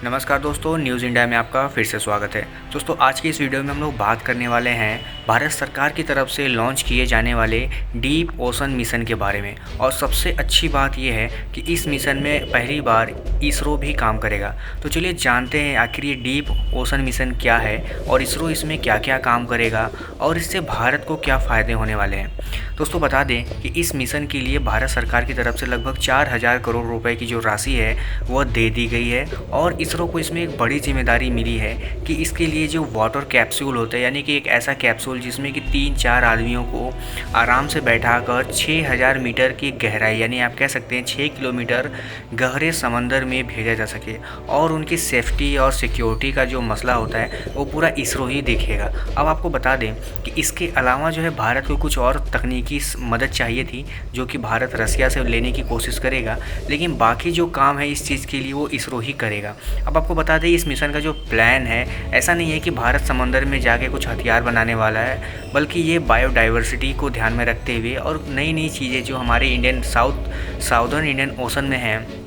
नमस्कार दोस्तों, news India में आपका फिर से स्वागत है। दोस्तों, आज की इस वीडियो में हम लोग बात करने वाले हैं भारत सरकार की तरफ से लॉन्च किए जाने वाले डीप ओशन मिशन के बारे में। और सबसे अच्छी बात यह है कि इस मिशन में पहली बार इसरो भी काम करेगा। तो चलिए जानते हैं आखिर ये डीप ओशन मिशन क्या है और इसरो इसमें क्या क्या काम करेगा और इससे भारत को क्या फ़ायदे होने वाले हैं। दोस्तों, बता दें कि इस मिशन के लिए भारत सरकार की तरफ से लगभग 4,000 करोड़ रुपए की जो राशि है वह दे दी गई है। और इसरो को इसमें एक बड़ी जिम्मेदारी मिली है कि इसके लिए जो वाटर कैप्सूल होता है, यानी कि एक ऐसा कैप्सूल जिसमें कि 3-4 आदमियों को आराम से बैठाकर 6,000 मीटर की गहराई, यानी आप कह सकते हैं 6 किलोमीटर गहरे समंदर में भेजा जा सके। और उनकी सेफ्टी और सिक्योरिटी का जो मसला होता है वो पूरा इसरो ही देखेगा। अब आपको बता दें कि इसके अलावा जो है भारत को कुछ और तकनीकी मदद चाहिए थी, जो कि भारत रसिया से लेने की कोशिश करेगा, लेकिन बाकी जो काम है इस चीज़ के लिए वो इसरो ही करेगा। अब आपको बता दें इस मिशन का जो प्लान है, ऐसा नहीं है कि भारत समंदर में जाके कुछ हथियार बनाने वाला है, बल्कि ये बायोडाइवर्सिटी को ध्यान में रखते हुए और नई नई चीज़ें जो हमारे साउदर्न इंडियन ओशन में हैं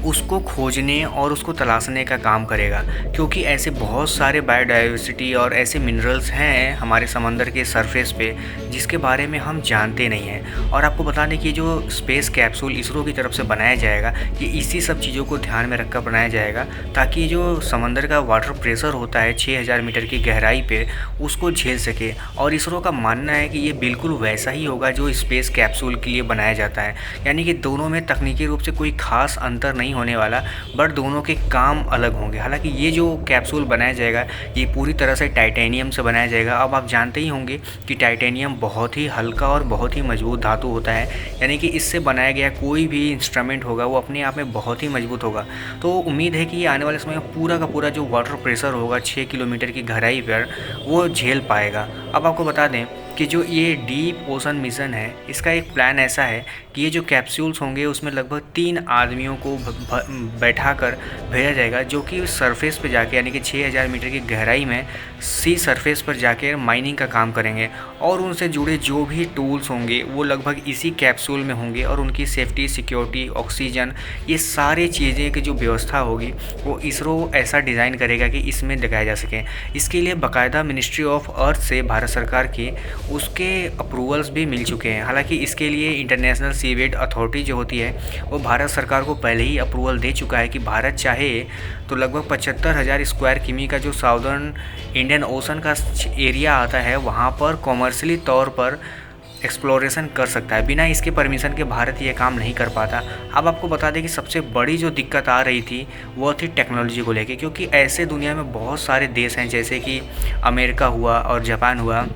उसको खोजने और उसको तलाशने का काम करेगा। क्योंकि ऐसे बहुत सारे बायोडाइवर्सिटी और ऐसे मिनरल्स हैं हमारे समंदर के सरफेस पे जिसके बारे में हम जानते नहीं हैं। और आपको बता दें कि जो स्पेस कैप्सूल इसरो की तरफ से बनाया जाएगा ये इसी सब चीज़ों को ध्यान में रखकर बनाया जाएगा, ताकि जो समंदर का वाटर प्रेशर होता है 6,000 मीटर की गहराई पे उसको झेल सके। और इसरो का मानना है कि ये बिल्कुल वैसा ही होगा जो स्पेस कैप्सूल के लिए बनाया जाता है, यानी कि दोनों में तकनीकी रूप से कोई खास अंतर नहीं होने वाला, बट दोनों के काम अलग होंगे। हालांकि ये जो कैप्सूल बनाया जाएगा ये पूरी तरह से टाइटेनियम से बनाया जाएगा। अब आप जानते ही होंगे कि टाइटेनियम बहुत ही हल्का और बहुत ही मजबूत धातु होता है, यानी कि इससे बनाया गया कोई भी इंस्ट्रूमेंट होगा वो अपने आप में बहुत ही मजबूत होगा। तो उम्मीद है कि ये आने वाले समय में पूरा का पूरा जो वाटर प्रेशर होगा 6 किलोमीटर की गहराई पर वो झेल पाएगा। अब आपको बता दें कि जो ये डीप ओशन मिशन है इसका एक प्लान ऐसा है कि ये जो कैप्सूल्स होंगे उसमें लगभग 3 आदमियों को बैठाकर भेजा जाएगा, जो कि सरफेस पे जाके, यानी कि 6,000 मीटर की गहराई में सी सरफेस पर जाकर माइनिंग का काम करेंगे। और उनसे जुड़े जो भी टूल्स होंगे वो लगभग इसी कैप्सूल में होंगे। और उनकी सेफ्टी, सिक्योरिटी, ऑक्सीजन, ये सारी चीज़ें की जो व्यवस्था होगी वो इसरो ऐसा डिज़ाइन करेगा कि इसमें लगाया जा सके। इसके लिए बाकायदा मिनिस्ट्री ऑफ अर्थ से भारत सरकार की उसके अप्रूवल्स भी मिल चुके हैं। हालांकि इसके लिए इंटरनेशनल सीवेज अथॉरिटी जो होती है वो भारत सरकार को पहले ही अप्रूवल दे चुका है कि भारत चाहे तो लगभग 75,000 स्क्वायर किमी का जो साउदर्न इंडियन ओशन का एरिया आता है वहाँ पर कॉमर्शियली तौर पर एक्सप्लोरेशन कर सकता है। बिना इसके परमिशन के भारत ये काम नहीं कर पाता। अब आपको बता दें कि सबसे बड़ी जो दिक्कत आ रही थी वो थी टेक्नोलॉजी को लेके, क्योंकि ऐसे दुनिया में बहुत सारे देश हैं जैसे कि अमेरिका हुआ और जापान हुआ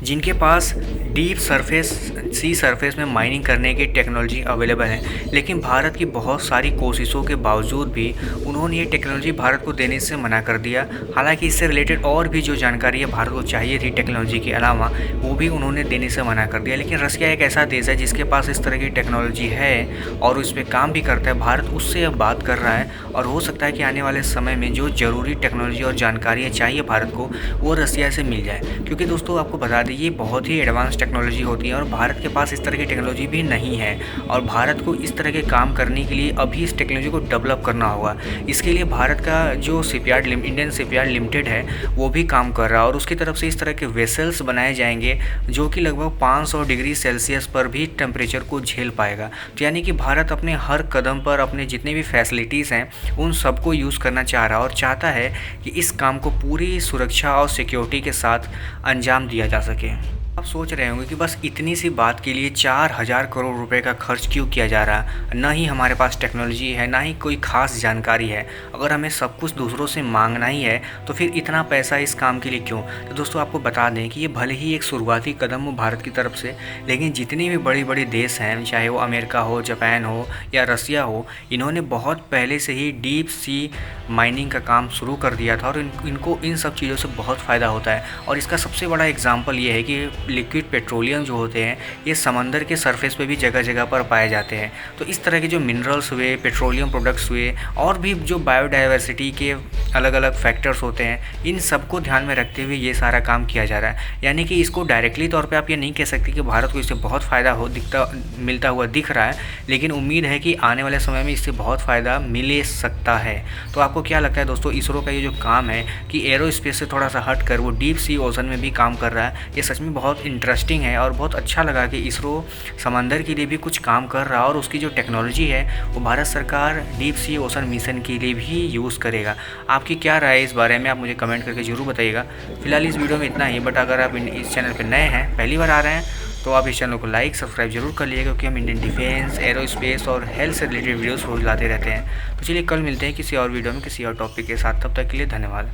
जिनके पास डीप सी सरफेस में माइनिंग करने की टेक्नोलॉजी अवेलेबल है, लेकिन भारत की बहुत सारी कोशिशों के बावजूद भी उन्होंने ये टेक्नोलॉजी भारत को देने से मना कर दिया। हालांकि इससे रिलेटेड और भी जो जानकारी है भारत को चाहिए थी टेक्नोलॉजी के अलावा, वो भी उन्होंने देने से मना कर दिया। लेकिन रसिया एक ऐसा देश है जिसके पास इस तरह की टेक्नोलॉजी है और उस पर काम भी करता है। भारत उससे अब बात कर रहा है और हो सकता है कि आने वाले समय में जो ज़रूरी टेक्नोलॉजी और जानकारियाँ चाहिए भारत को वो रसिया से मिल जाए। क्योंकि दोस्तों आपको बता दें ये बहुत ही एडवांस टेक्नोलॉजी होती है और भारत के पास इस तरह की टेक्नोलॉजी भी नहीं है। और भारत को इस तरह के काम करने के लिए अभी इस टेक्नोलॉजी को डेवलप करना होगा। इसके लिए भारत का जो शिपयार्ड इंडियन शिपयार्ड लिमिटेड है वो भी काम कर रहा है और उसकी तरफ से इस तरह के वेसल्स बनाए जाएंगे जो कि लगभग 500 डिग्री सेल्सियस पर भी टेम्परेचर को झेल पाएगा। तो यानी कि भारत अपने हर कदम पर अपने जितने भी फैसिलिटीज़ हैं उन सबको यूज़ करना चाह रहा है और चाहता है कि इस काम को पूरी सुरक्षा और सिक्योरिटी के साथ अंजाम दिया जा सके। आप सोच रहे होंगे कि बस इतनी सी बात के लिए 4,000 करोड़ रुपए का खर्च क्यों किया जा रहा है। ना ही हमारे पास टेक्नोलॉजी है, ना ही कोई ख़ास जानकारी है। अगर हमें सब कुछ दूसरों से मांगना ही है तो फिर इतना पैसा इस काम के लिए क्यों। तो दोस्तों आपको बता दें कि ये भले ही एक शुरुआती कदम हो भारत की तरफ से, लेकिन जितनी भी बड़ी बड़ी देश हैं, चाहे वो अमेरिका हो, जापान हो या रसिया हो, इन्होंने बहुत पहले से ही डीप सी माइनिंग का काम शुरू कर दिया था और इनको इन सब चीज़ों से बहुत फ़ायदा होता है। और इसका सबसे बड़ा एग्जाम्पल ये है कि लिक्विड पेट्रोलियम जो होते हैं ये समंदर के सरफेस पे भी जगह जगह पर पाए जाते हैं। तो इस तरह के जो मिनरल्स हुए, पेट्रोलियम प्रोडक्ट्स हुए और भी जो बायोडाइवर्सिटी के अलग अलग फैक्टर्स होते हैं, इन सबको ध्यान में रखते हुए ये सारा काम किया जा रहा है। यानी कि इसको डायरेक्टली तौर पे आप ये नहीं कह सकते कि भारत को इससे बहुत फ़ायदा मिलता हुआ दिख रहा है, लेकिन उम्मीद है कि आने वाले समय में इससे बहुत फ़ायदा मिल सकता है। तो आपको क्या लगता है दोस्तों, इसरो का ये जो काम है कि एरोस्पेस से थोड़ा सा हट कर वो डीप सी ओशन में भी काम कर रहा है, ये सच में बहुत इंटरेस्टिंग है और बहुत अच्छा लगा कि इसरो समंदर के लिए भी कुछ काम कर रहा है और उसकी जो टेक्नोलॉजी है वो भारत सरकार डीप सी ओशन मिशन के लिए भी यूज़ करेगा। आपकी क्या राय है इस बारे में, आप मुझे कमेंट करके ज़रूर बताइएगा। फिलहाल इस वीडियो में इतना ही, बट अगर आप इस चैनल पर नए हैं, पहली बार आ रहे हैं, तो आप इस चैनल को लाइक सब्सक्राइब जरूर कर लीजिएगा, क्योंकि हम इंडियन डिफेंस, एरोस्पेस और हेल्थ से रिलेटेड वीडियोस रोज लाते रहते हैं। तो चलिए कल मिलते हैं किसी और वीडियो में किसी और टॉपिक के साथ, तब तक के लिए धन्यवाद।